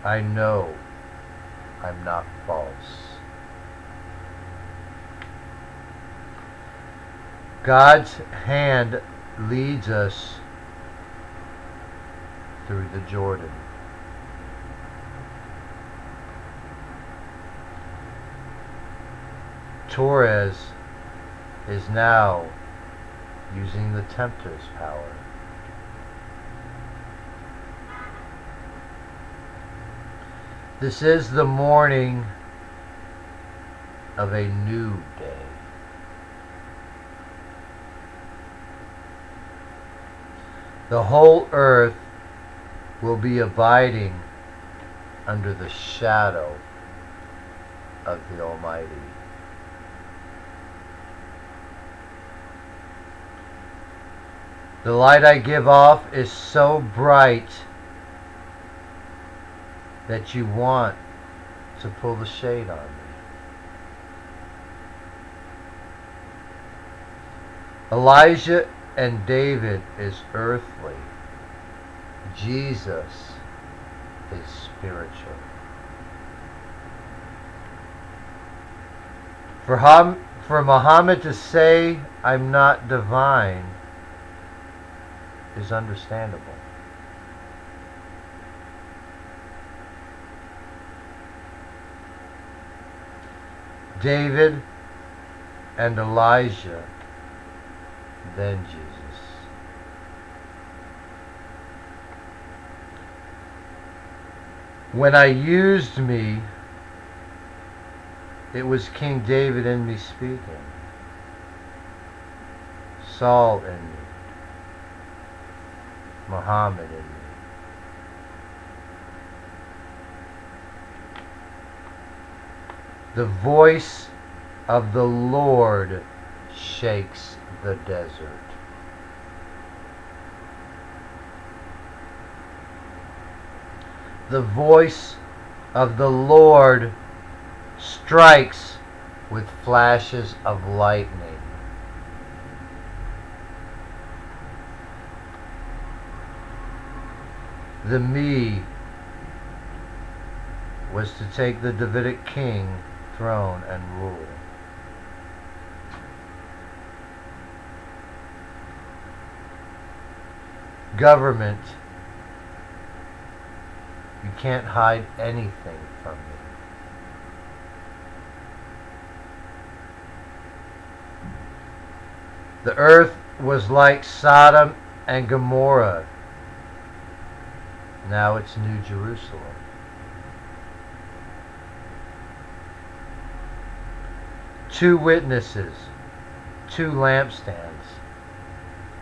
I know I'm not false. God's hand leads us through the Jordan. Torres is now using the tempter's power. This is the morning of a new day. The whole earth will be abiding under the shadow of the Almighty. The light I give off is so bright that you want to pull the shade on me. Elijah and David is earthly. Jesus is spiritual. For Muhammad to say, I'm not divine, is understandable. David and Elijah, then Jesus. When I used me, it was King David in me speaking, Saul in me, Muhammad in me. The voice of the Lord shakes the desert. The voice of the Lord strikes with flashes of lightning. The me was to take the Davidic king throne and rule. Government, you can't hide anything from me. The earth was like Sodom and Gomorrah. Now it's New Jerusalem. Two witnesses, two lampstands,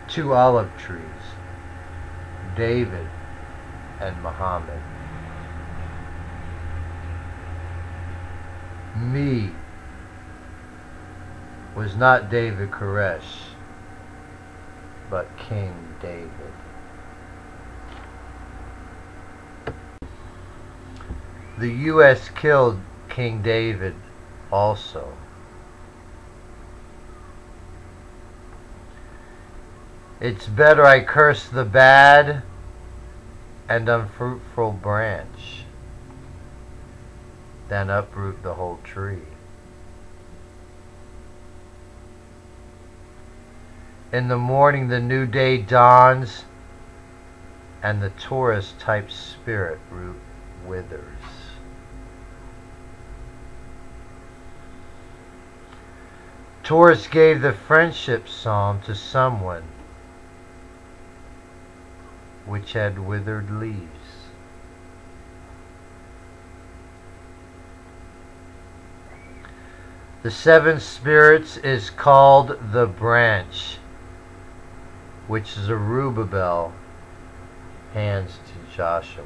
two olive trees, David and Muhammad. Me was not David Koresh, but King David. The U.S. killed King David also. It's better I curse the bad and unfruitful branch than uproot the whole tree. In the morning the new day dawns and the Taurus-type spirit root withers. Taurus gave the friendship psalm to someone which had withered leaves. The seven spirits is called the branch, which Zerubbabel hands to Joshua.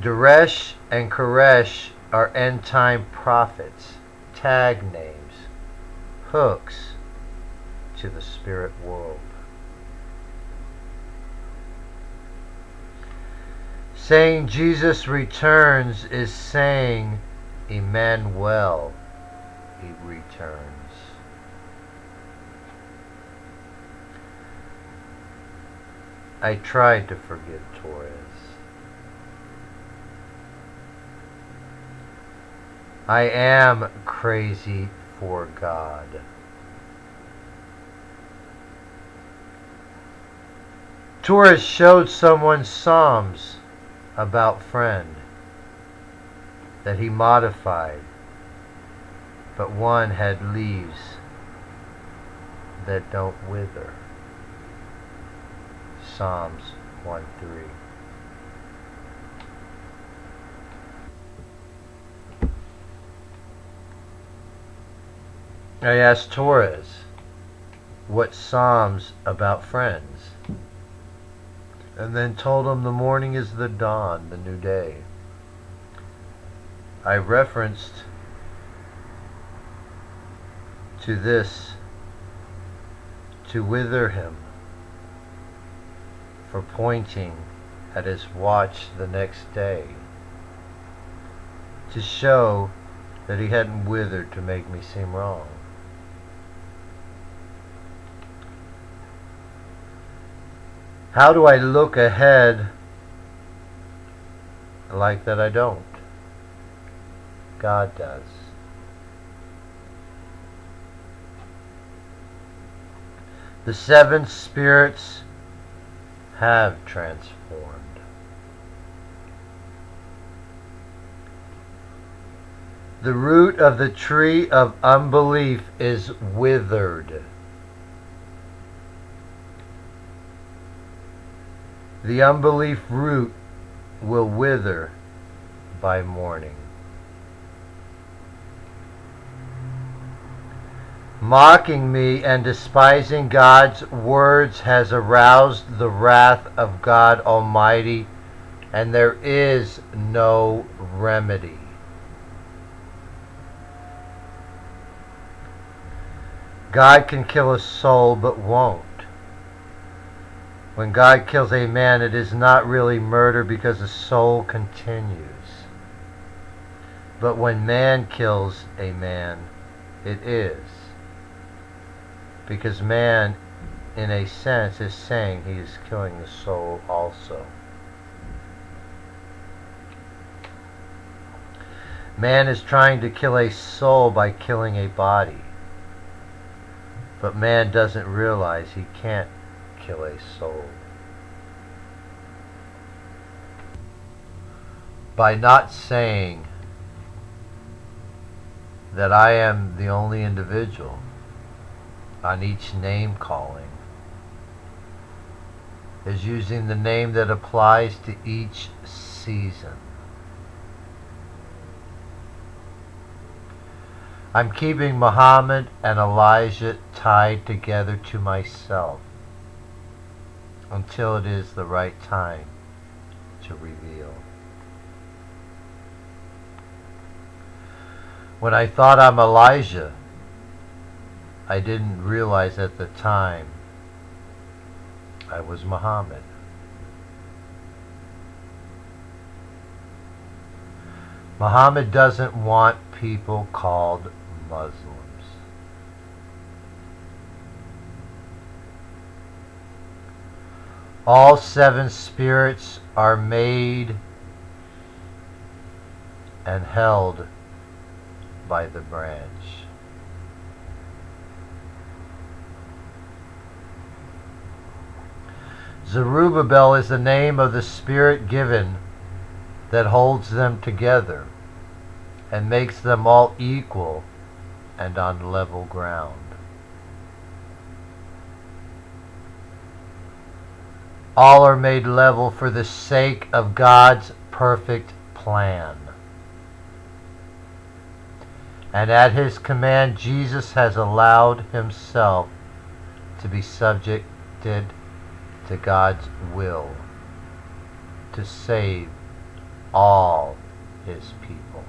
Daresh and Koresh are end-time prophets, tag names, hooks to the spirit world. Saying Jesus returns is saying Emmanuel, he returns. I tried to forgive Torres. I am crazy for God. Torres showed someone Psalms about friend that he modified, but one had leaves that don't wither. Psalms 1:3. I asked Torres what Psalms about friends, and then told him the morning is the dawn, the new day. I referenced to this to wither him for pointing at his watch the next day, to show that he hadn't withered to make me seem wrong. How do I look ahead like that I don't? God does. The seven spirits have transformed. The root of the tree of unbelief is withered. The unbelief root will wither by morning. Mocking me and despising God's words has aroused the wrath of God Almighty, and there is no remedy. God can kill a soul but won't. When God kills a man, it is not really murder because the soul continues. But when man kills a man, it is. Because man, in a sense, is saying he is killing the soul also. Man is trying to kill a soul by killing a body. But man doesn't realize he can't kill a soul. By not saying that I am the only individual on each name calling, is using the name that applies to each season. I'm keeping Muhammad and Elijah tied together to myself until it is the right time to reveal. When I thought I'm Elijah, I didn't realize at the time I was Muhammad. Muhammad doesn't want people called Muslims. All seven spirits are made and held by the branch. Zerubbabel is the name of the spirit given that holds them together and makes them all equal and on level ground. All are made level for the sake of God's perfect plan. And at his command, Jesus has allowed himself to be subjected to God's will to save all his people.